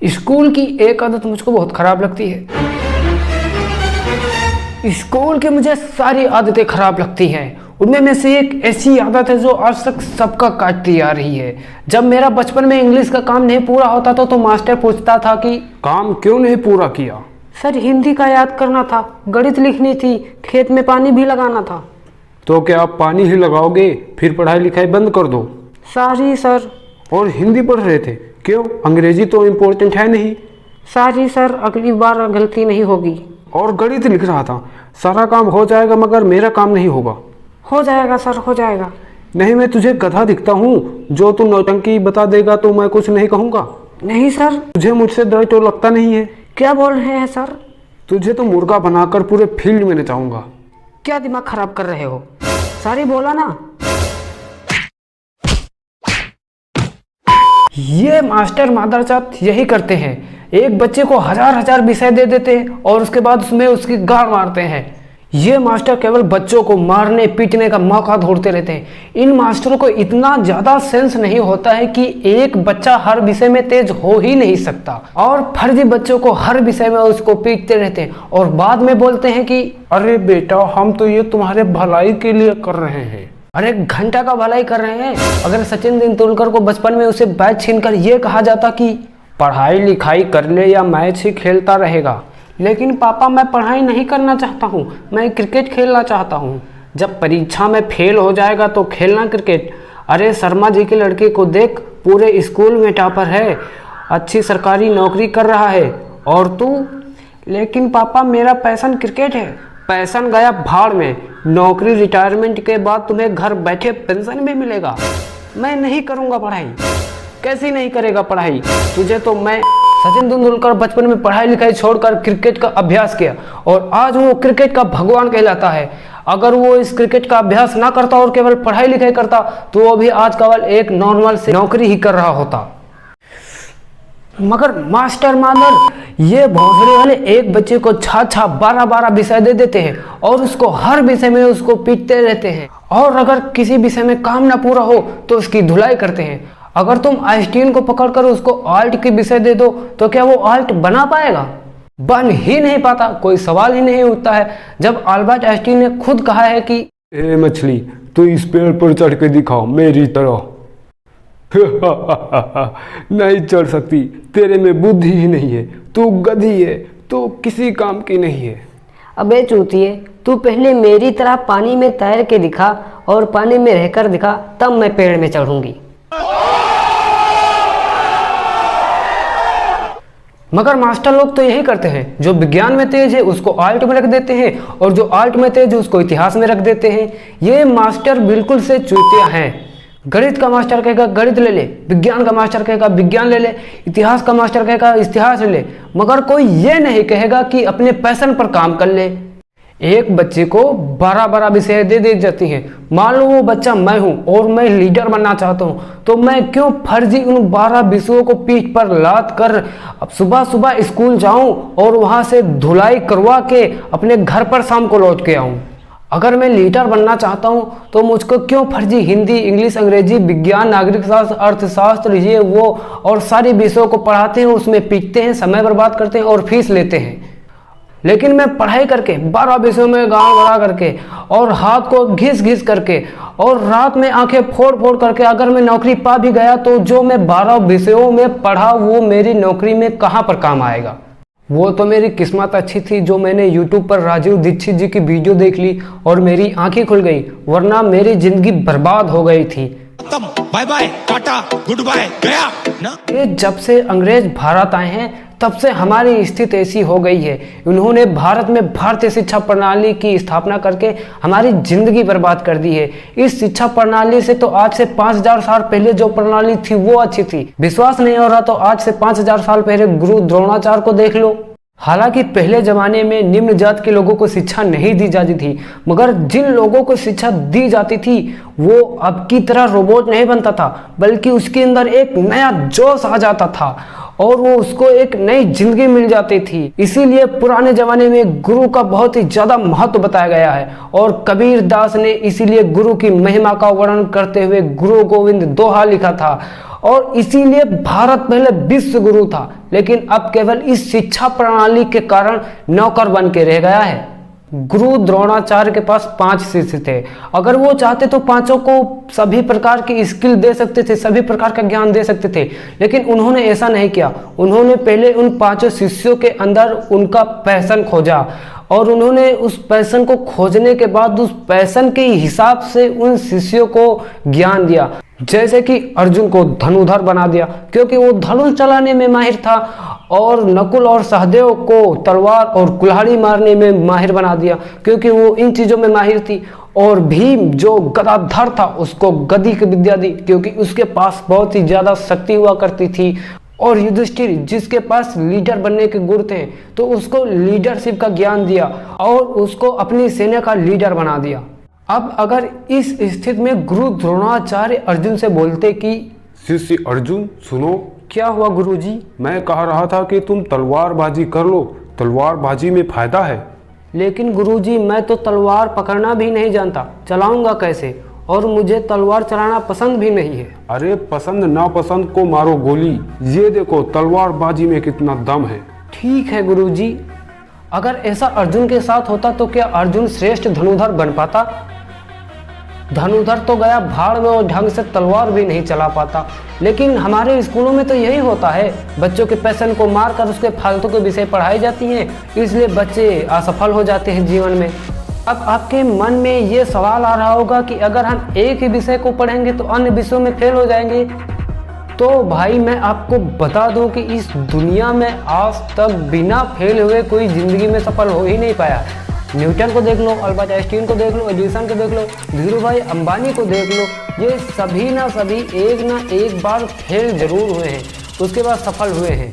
School की एक आदत मुझको बहुत खराब लगती है। स्कूल की मुझे सारी आदतें खराब लगती हैं। उनमें में से एक ऐसी आदत है जो आज तक सबका काटती आ रही है। जब मेरा बचपन में इंग्लिश का काम नहीं पूरा होता था तो मास्टर पूछता था कि काम क्यों नहीं पूरा किया। सर हिंदी का याद करना था, गणित लिखनी थी, खेत में पानी भी लगाना था। तो क्या आप पानी ही लगाओगे, फिर पढ़ाई लिखाई बंद कर दो। Sorry sir. और हिंदी पढ़ रहे थे, क्यों? अंग्रेजी तो इम्पोर्टेंट है नहीं। सॉरी सर, अगली बार गलती नहीं होगी। और गणित लिख रहा था, सारा काम हो जाएगा मगर मेरा काम नहीं होगा। हो जाएगा सर, हो जाएगा। नहीं, मैं तुझे गधा दिखता हूँ, जो तू नौटंकी बता देगा तो मैं कुछ नहीं कहूँगा। नहीं सर। तुझे मुझसे डर तो लगता नहीं है? क्या बोल रहे हैं सर? तुझे तो मुर्गा बनाकर पूरे फील्ड में नचाऊंगा। क्या दिमाग खराब कर रहे हो? सॉरी बोला ना। ये मास्टर मादरजात यही करते हैं, एक बच्चे को हजार हजार विषय दे देते हैं और उसके बाद उसमें उसकी गाड़ मारते हैं। ये मास्टर केवल बच्चों को मारने पीटने का मौका ढूंढते रहते हैं। इन मास्टरों को इतना ज्यादा सेंस नहीं होता है कि एक बच्चा हर विषय में तेज हो ही नहीं सकता, और फर्जी बच्चों को हर विषय में उसको पीटते रहते हैं और बाद में बोलते हैं कि अरे बेटा, हम तो ये तुम्हारे भलाई के लिए कर रहे हैं। अरे घंटा का भलाई कर रहे हैं। अगर सचिन तेंदुलकर को बचपन में उसे बैट छीनकर यह कहा जाता कि पढ़ाई लिखाई कर ले या मैच ही खेलता रहेगा, लेकिन पापा मैं पढ़ाई नहीं करना चाहता हूँ, मैं क्रिकेट खेलना चाहता हूँ। जब परीक्षा में फेल हो जाएगा तो खेलना क्रिकेट। अरे शर्मा जी के लड़के को देख, पूरे स्कूल में टॉपर है, अच्छी सरकारी नौकरी कर रहा है, और तू? लेकिन पापा मेरा पैशन क्रिकेट है। पैशन गया भाड़ में, नौकरी रिटायरमेंट के बाद तुम्हें घर बैठे पेंशन भी मिलेगा। मैं नहीं करूँगा पढ़ाई। कैसी नहीं करेगा पढ़ाई? तुझे तो मैं सचिन तेंदुलकर बचपन में पढ़ाई लिखाई छोड़कर क्रिकेट का अभ्यास किया और आज वो क्रिकेट का भगवान कहलाता है। अगर वो इस क्रिकेट का अभ्यास ना करता और केवल पढ़ाई लिखाई करता तो वो भी आज केवल एक नॉर्मल से नौकरी ही कर रहा होता। मगर मास्टर मादर ये भोसड़ी वाले एक बच्चे को 12 विषय दे देते हैं और उसको हर विषय में उसको पीटते रहते हैं, और अगर किसी विषय में काम ना पूरा हो तो उसकी धुलाई करते हैं। अगर तुम आइंस्टीन को पकड़कर उसको आल्ट के विषय दे दो तो क्या वो आल्ट बना पाएगा? बन ही नहीं पाता, कोई सवाल ही नहीं उठता है। जब अल्बर्ट आइंस्टीन ने खुद कहा है कि ए मछली, तू इस पेड़ पर चढ़ के दिखाओ मेरी तरह। नहीं चढ़ सकती, तेरे में बुद्धि ही नहीं है, तू गधी है, तू किसी काम की नहीं है। अबे चूतिए, तू पहले मेरी तरह पानी में तैर के दिखा और पानी में रहकर दिखा, तब मैं पेड़ में चढ़ूंगी। मगर मास्टर लोग तो यही करते हैं, जो विज्ञान में तेज है उसको आल्ट में रख देते हैं और जो आल्ट में तेज है उसको इतिहास में रख देते हैं। ये मास्टर बिल्कुल से चूतिया हैं। गणित का मास्टर कहेगा गणित ले ले, विज्ञान का मास्टर कहेगा विज्ञान ले ले, इतिहास का मास्टर कहेगा इतिहास ले ले, मगर कोई ये नहीं कहेगा कि अपने पैशन पर काम कर ले। एक बच्चे को 12 विषय दे दी जाती हैं। मान लो वो बच्चा मैं हूं और मैं लीडर बनना चाहता हूं, तो मैं क्यों फर्जी उन 12 विषयों को पीठ पर लाद कर अब सुबह सुबह स्कूल जाऊं और वहां से धुलाई करवा के अपने घर पर शाम को लौट के आऊं? अगर मैं लीडर बनना चाहता हूं तो मुझको क्यों फर्जी हिंदी, इंग्लिश, अंग्रेजी, विज्ञान, नागरिक शास्त्र, अर्थशास्त्र, ये वो और सारी विषयों को पढ़ाते हैं, उसमें पीटते हैं, समय बर्बाद करते हैं और फीस लेते हैं। लेकिन मैं पढ़ाई करके 12 विषयों में गाँव बढ़ा करके और हाथ को घिस करके और रात में आंखें फोड़ करके अगर मैं नौकरी पा भी गया तो जो मैं 12 विषयों में पढ़ा वो मेरी नौकरी में कहाँ पर काम आएगा? वो तो मेरी किस्मत अच्छी थी जो मैंने YouTube पर राजीव दीक्षित जी की वीडियो देख ली और मेरी आंखें खुल गई, वरना मेरी जिंदगी बर्बाद हो गई थी। Bye bye, tata, goodbye, गया ना। ये जब से अंग्रेज भारत आए हैं तब से हमारी स्थिति ऐसी हो गई है। उन्होंने भारत में भारतीय शिक्षा प्रणाली की स्थापना करके हमारी जिंदगी बर्बाद कर दी है। इस शिक्षा प्रणाली से तो आज से 5000 साल पहले जो प्रणाली थी वो अच्छी थी। विश्वास नहीं हो रहा तो आज से 5000 साल पहले गुरु द्रोणाचार्य को देख लो। हालांकि पहले जमाने में निम्न जात के लोगों को शिक्षा नहीं दी जाती थी, मगर जिन लोगों को शिक्षा दी जाती थी वो अब की तरह रोबोट नहीं बनता था, बल्कि उसके अंदर एक नया जोश आ जाता था और वो उसको एक नई जिंदगी मिल जाती थी। इसीलिए पुराने जमाने में गुरु का बहुत ही ज्यादा महत्व बताया गया है और कबीर दास ने इसीलिए गुरु की महिमा का वर्णन करते हुए गुरु गोविंद दोहा लिखा था। और इसीलिए भारत पहले विश्व गुरु था, लेकिन अब केवल इस शिक्षा प्रणाली के कारण नौकर बन के रह गया है। गुरु द्रोणाचार्य के पास 5 शिष्य थे। अगर वो चाहते तो पांचों को सभी प्रकार की स्किल दे सकते थे, सभी प्रकार का ज्ञान दे सकते थे, लेकिन उन्होंने ऐसा नहीं किया। उन्होंने पहले उन 5 शिष्यों के अंदर उनका पैशन खोजा और उन्होंने उस पैशन को खोजने के बाद उस पैशन के हिसाब से उन शिष्यों को ज्ञान दिया। जैसे कि अर्जुन को धनुधर बना दिया क्योंकि वो धनुष चलाने में माहिर था, और नकुल और सहदेव को तलवार और कुल्हाड़ी मारने में माहिर बना दिया क्योंकि वो इन चीज़ों में माहिर थी। और भीम जो गदाधर था उसको गदी की विद्या दी क्योंकि उसके पास बहुत ही ज़्यादा शक्ति हुआ करती थी। और युधिष्ठिर जिसके पास लीडर बनने के गुण थे तो उसको लीडरशिप का ज्ञान दिया और उसको अपनी सेना का लीडर बना दिया। अब अगर इस स्थिति में गुरु द्रोणाचार्य अर्जुन से बोलते कि शिष्य अर्जुन सुनो, क्या हुआ गुरुजी? मैं कह रहा था कि तुम तलवारबाजी कर लो, तलवारबाजी में फायदा है। लेकिन गुरुजी मैं तो तलवार पकड़ना भी नहीं जानता, चलाऊंगा कैसे? और मुझे तलवार चलाना पसंद भी नहीं है। अरे पसंद नापसंद को मारो गोली, ये देखो तलवारबाजी में कितना दम है। ठीक है गुरुजी। अगर ऐसा अर्जुन के साथ होता तो क्या अर्जुन श्रेष्ठ धनुधर बन पाता? धनुधर तो गया भाड़ में और ढंग से तलवार भी नहीं चला पाता। लेकिन हमारे स्कूलों में तो यही होता है, बच्चों के पैशन को मारकर उसके फालतू के विषय पढ़ाई जाती हैं, इसलिए बच्चे असफल हो जाते हैं जीवन में। अब आपके मन में ये सवाल आ रहा होगा कि अगर हम एक ही विषय को पढ़ेंगे तो अन्य विषयों में फेल हो जाएंगे। तो भाई मैं आपको बता दूं कि इस दुनिया में आज तक बिना फेल हुए कोई जिंदगी में सफल हो ही नहीं पाया। न्यूटन को देख लो, अल्बर्ट आइंस्टीन को देख लो, एडिसन को देख लो, धीरू भाई अंबानी को देख लो, ये सभी ना सभी एक ना एक बार फेल जरूर हुए हैं, उसके बाद सफल हुए हैं।